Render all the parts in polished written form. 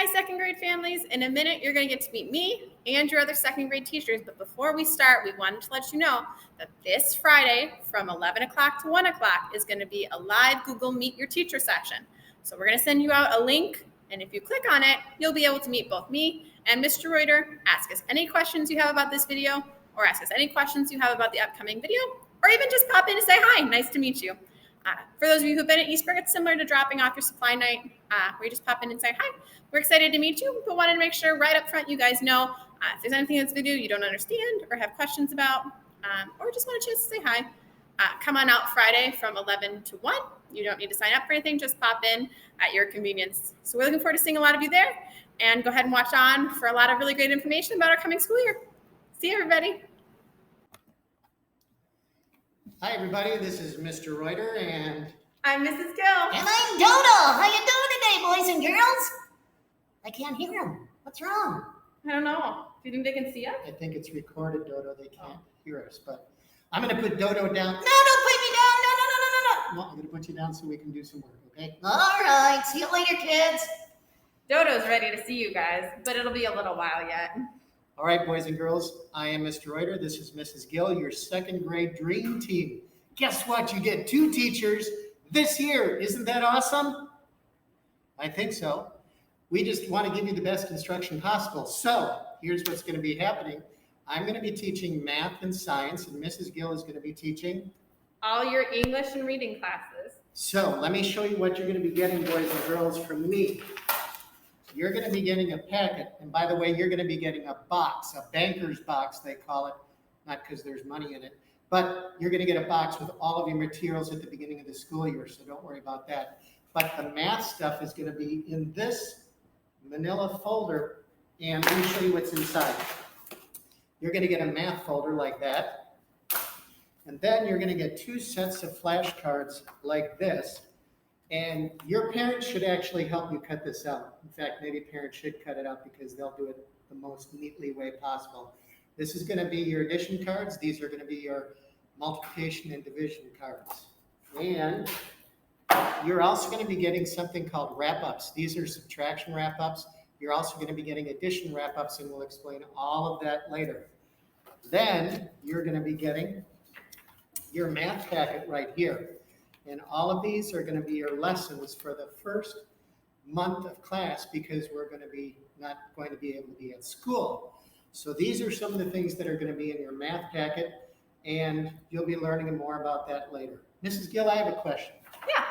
Hi, second grade families. In a minute, you're going to get to meet me and your other second grade teachers. But before we start, we wanted to let you know that this Friday from 11 o'clock to 1 o'clock is going to be a live Google Meet Your Teacher session. So we're going to send you out a link. And if you click on it, you'll be able to meet both me and Mr. Reuter, ask us any questions you have about this video, or ask us any questions you have about the upcoming video, or even just pop in and say hi. Nice to meet you. For those of you who've been at Eastburg, it's similar to dropping off your supply night, where you just pop in and say hi. We're excited to meet you, but wanted to make sure right up front you guys know if there's anything in this video you don't understand or have questions about, or just want a chance to say hi, come on out Friday from 11 to 1. You don't need to sign up for anything. Just pop in at your convenience. So we're looking forward to seeing a lot of you there. And go ahead and watch on for a lot of really great information about our coming school year. See you, everybody. Hi, everybody. This is Mr. Reuter, and I'm Mrs. Gill. And I'm Dodo. How you doing today, boys and girls? I can't hear them. What's wrong? I don't know. Do you think they can see us? I think it's recorded, Dodo. They can't hear us, but I'm going to put Dodo down. No, don't put me down. No. Well, I'm going to put you down so we can do some work, okay? All right. See you later, kids. Dodo's ready to see you guys, but it'll be a little while yet. All right, boys and girls. I am Mr. Reuter. This is Mrs. Gill, your second grade dream team. Guess what? You get 2 teachers this year. Isn't that awesome? I think so. We just want to give you the best instruction possible. So here's what's going to be happening. I'm going to be teaching math and science, and Mrs. Gill is going to be teaching all your English and reading classes. So let me show you what you're going to be getting, boys and girls, from me. You're going to be getting a packet. And by the way, you're going to be getting a box, a banker's box, they call it. Not because there's money in it. But you're going to get a box with all of your materials at the beginning of the school year, so don't worry about that. But the math stuff is going to be in this manila folder, and let me show you what's inside. You're going to get a math folder like that, and then you're going to get 2 sets of flashcards like this, and your parents should actually help you cut this out. In fact, maybe parents should cut it out because they'll do it the most neatly way possible. This is going to be your addition cards. These are going to be your multiplication and division cards. And you're also going to be getting something called wrap-ups. These are subtraction wrap-ups. You're also going to be getting addition wrap-ups, and we'll explain all of that later. Then you're going to be getting your math packet right here. And all of these are going to be your lessons for the first month of class because we're going to be not going to be able to be at school. So these are some of the things that are going to be in your math packet, and you'll be learning more about that later. Mrs. Gill, I have a question. Yeah.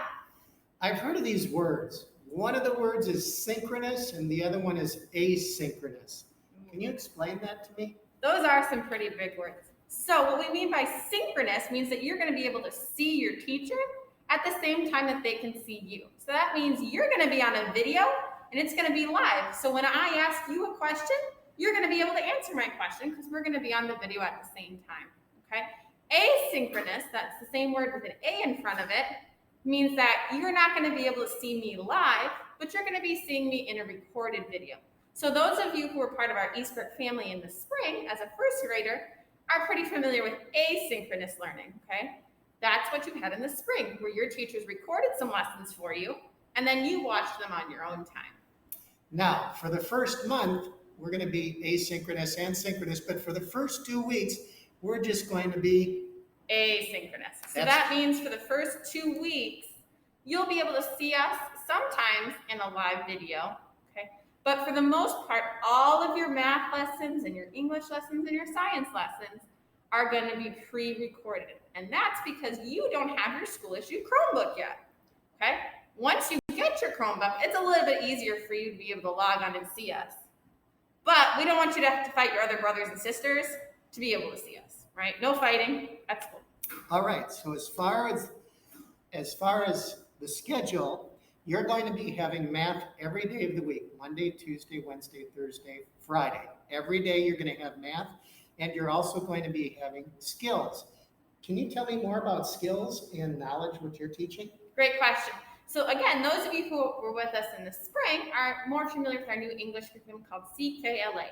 I've heard of these words. One of the words is synchronous and the other one is asynchronous. Can you explain that to me? Those are some pretty big words. So what we mean by synchronous means that you're going to be able to see your teacher at the same time that they can see you. So that means you're going to be on a video and it's going to be live. So when I ask you a question, you're going to be able to answer my question because we're going to be on the video at the same time. Okay? Asynchronous, that's the same word with an A in front of it, means that you're not going to be able to see me live, but you're going to be seeing me in a recorded video. So those of you who were part of our Eastburg family in the spring as a first grader are pretty familiar with asynchronous learning, okay? That's what you had in the spring, where your teachers recorded some lessons for you, and then you watched them on your own time. Now, for the first month, we're going to be asynchronous and synchronous, but for the first 2 weeks, we're just going to be asynchronous. So that means for the first 2 weeks, you'll be able to see us sometimes in a live video, okay? But for the most part, all of your math lessons and your English lessons and your science lessons are going to be pre-recorded. And that's because you don't have your school-issued Chromebook yet, okay? Once you get your Chromebook, it's a little bit easier for you to be able to log on and see us. But we don't want you to have to fight your other brothers and sisters to be able to see us, right? No fighting. That's cool. All right. So as far as the schedule, you're going to be having math every day of the week, Monday, Tuesday, Wednesday, Thursday, Friday. Every day you're going to have math, and you're also going to be having skills. Can you tell me more about skills and knowledge what you're teaching? Great question. So again, those of you who were with us in the spring are more familiar with our new English curriculum called CKLA.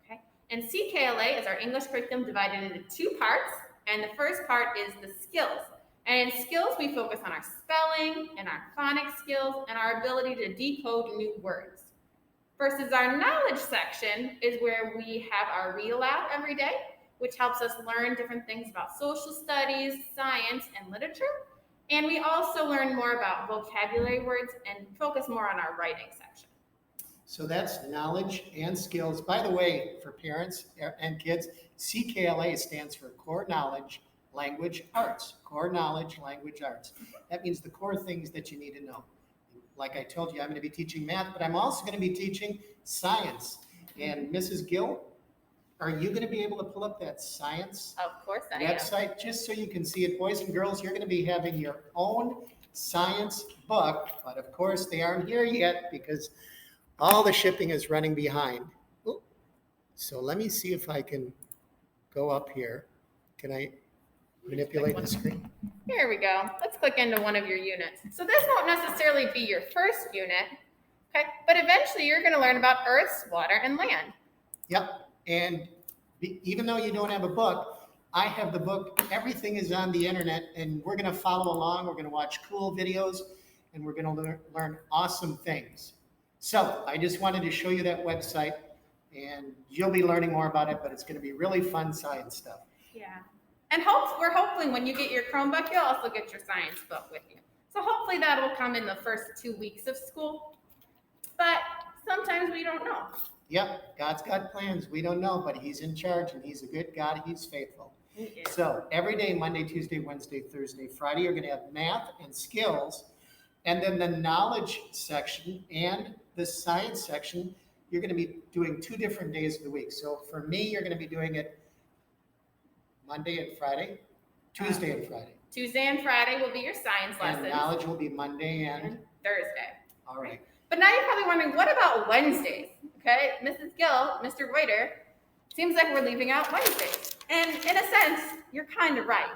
Okay? And CKLA is our English curriculum divided into 2 parts, and the first part is the skills. And in skills, we focus on our spelling and our phonics skills and our ability to decode new words. versus our knowledge section is where we have our read aloud every day, which helps us learn different things about social studies, science, and literature. And we also learn more about vocabulary words and focus more on our writing section. So that's knowledge and skills. By the way, for parents and kids, CKLA stands for Core Knowledge, Language, Arts. Core Knowledge, Language, Arts. That means the core things that you need to know. Like I told you, I'm going to be teaching math, but I'm also going to be teaching science. And Mrs. Gill, are you going to be able to pull up that science Of course I am. website just so you can see it? Boys and girls, you're going to be having your own science book, but of course they aren't here yet because all the shipping is running behind. Ooh. So let me see if I can go up here. Can I manipulate the screen? Here we go. Let's click into one of your units. So this won't necessarily be your first unit, okay? But eventually you're going to learn about Earth's water and land. Yep. And even though you don't have a book, I have the book. Everything is on the internet, and we're going to follow along. We're going to watch cool videos, and we're going to learn awesome things. So I just wanted to show you that website, and you'll be learning more about it, but it's going to be really fun science stuff. Yeah. And we're hoping when you get your Chromebook, you'll also get your science book with you. So hopefully that will come in the first 2 weeks of school. But sometimes we don't know. Yep, God's got plans. We don't know, but He's in charge, and He's a good God. He's faithful. Yeah. So every day, Monday, Tuesday, Wednesday, Thursday, Friday, you're going to have math and skills. And then the knowledge section and the science section, you're going to be doing 2 different days of the week. So for me, you're going to be doing it Monday and Friday, Tuesday and Friday. Tuesday and Friday will be your science lessons. And knowledge will be Monday and Thursday. all right. But now you're probably wondering, what about Wednesdays? Okay, Mrs. Gill, Mr. Reuter, seems like we're leaving out Wednesdays. And in a sense, you're kind of right.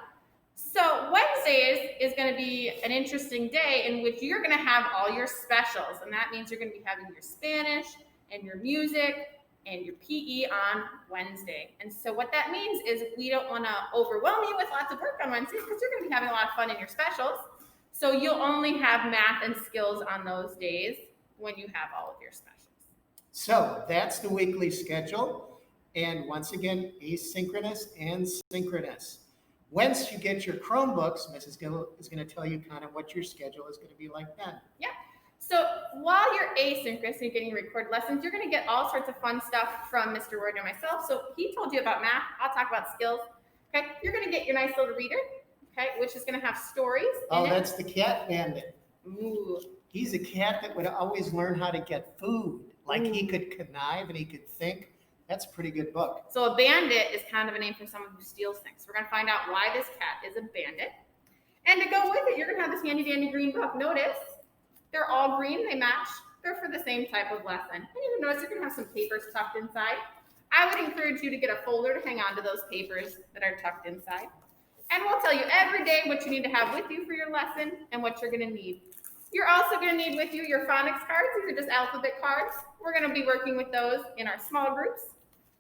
So Wednesdays is going to be an interesting day in which you're going to have all your specials. And that means you're going to be having your Spanish and your music and your PE on Wednesday. And so what that means is we don't want to overwhelm you with lots of work on Wednesdays because you're going to be having a lot of fun in your specials. So you'll only have math and skills on those days when you have all of your specials. So that's the weekly schedule. And once again, asynchronous and synchronous. Once you get your Chromebooks, Mrs. Gill is going to tell you kind of what your schedule is going to be like then. Yeah. So while you're asynchronous and you're getting recorded lessons, you're going to get all sorts of fun stuff from Mr. Ward and myself. So he told you about math. I'll talk about skills. Okay. You're going to get your nice little reader, okay, which is going to have stories. Oh, in it. that's the cat bandit. Ooh. He's a cat that would always learn how to get food. Like he could connive and he could think. That's a pretty good book. So a bandit is kind of a name for someone who steals things. We're going to find out why this cat is a bandit. And to go with it, you're going to have this handy dandy green book. Notice they're all green. They match. They're for the same type of lesson. And you notice you're going to have some papers tucked inside. I would encourage you to get a folder to hang on to those papers that are tucked inside. And we'll tell you every day what you need to have with you for your lesson and what you're going to need. You're also going to need with you your phonics cards. These are just alphabet cards. We're going to be working with those in our small groups.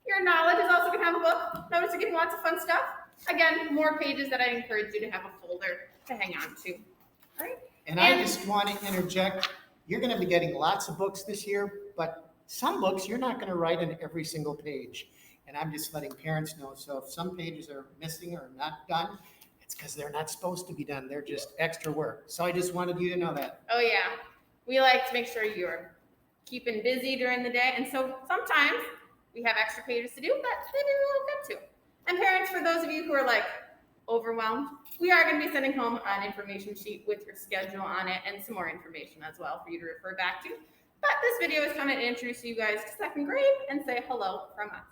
Your knowledge is also going to have a book. Notice you're getting lots of fun stuff. Again, more pages that I'd encourage you to have a folder to hang on to. All right. And I just want to interject. You're going to be getting lots of books this year, but some books you're not going to write in every single page. And I'm just letting parents know. So if some pages are missing or not done, it's because they're not supposed to be done. They're just extra work. So I just wanted you to know that. Oh, yeah. We like to make sure you're keeping busy during the day. And so sometimes we have extra pages to do, but maybe we'll get to. And parents, for those of you who are like overwhelmed, we are going to be sending home an information sheet with your schedule on it and some more information as well for you to refer back to. But this video is kind of to introduce you guys to second grade and say hello from us.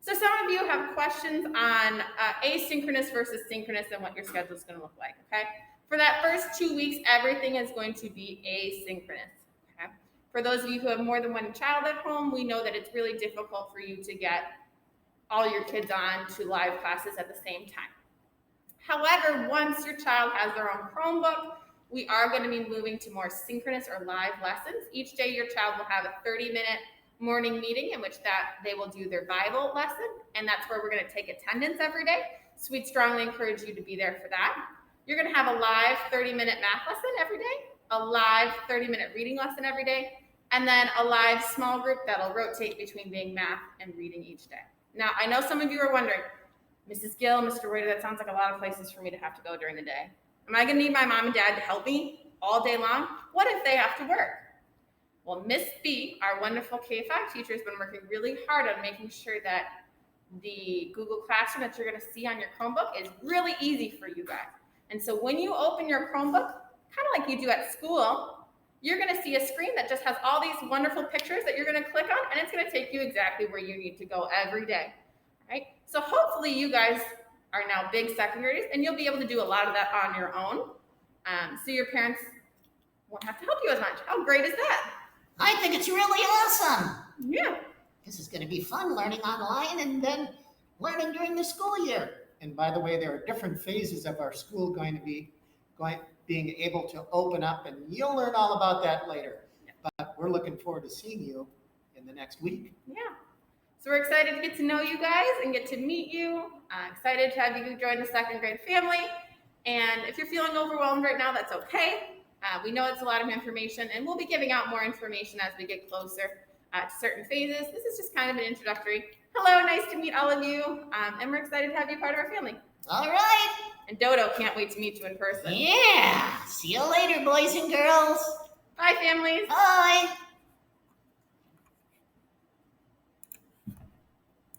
So some of you have questions on asynchronous versus synchronous and what your schedule is going to look like, okay? For that first 2 weeks, everything is going to be asynchronous, okay? For those of you who have more than one child at home, we know that it's really difficult for you to get all your kids on to live classes at the same time. However, once your child has their own Chromebook, we are going to be moving to more synchronous or live lessons. Each day your child will have a 30-minute morning meeting in which that they will do their Bible lesson, and that's where we're going to take attendance every day. So we'd strongly encourage you to be there for that. You're going to have a live 30-minute math lesson every day, a live 30-minute reading lesson every day, and then a live small group that'll rotate between being math and reading each day. Now, I know some of you are wondering, Mrs. Gill, Mr. Reuter, that sounds like a lot of places for me to have to go during the day. Am I going to need my mom and dad to help me all day long? What if they have to work? Well, Miss B, our wonderful K-5 teacher, has been working really hard on making sure that the Google Classroom that you're going to see on your Chromebook is really easy for you guys. And so when you open your Chromebook, kind of like you do at school, you're going to see a screen that just has all these wonderful pictures that you're going to click on, and it's going to take you exactly where you need to go every day. Right? So hopefully you guys are now big second graders, and you'll be able to do a lot of that on your own. So your parents won't have to help you as much. How great is that? I think it's really awesome. Yeah. This is going to be fun learning online and then learning during the school year. And by the way, there are different phases of our school being able to open up, and you'll learn all about that later. But we're looking forward to seeing you in the next week. Yeah. So we're excited to get to know you guys and get to meet you. Excited to have you join the second grade family. And if you're feeling overwhelmed right now, that's okay. We know it's a lot of information, and we'll be giving out more information as we get closer to certain phases. This is just kind of an introductory. Hello, nice to meet all of you. And we're excited to have you part of our family. All right. And Dodo can't wait to meet you in person. Yeah. See you later, boys and girls. Bye, families. Bye.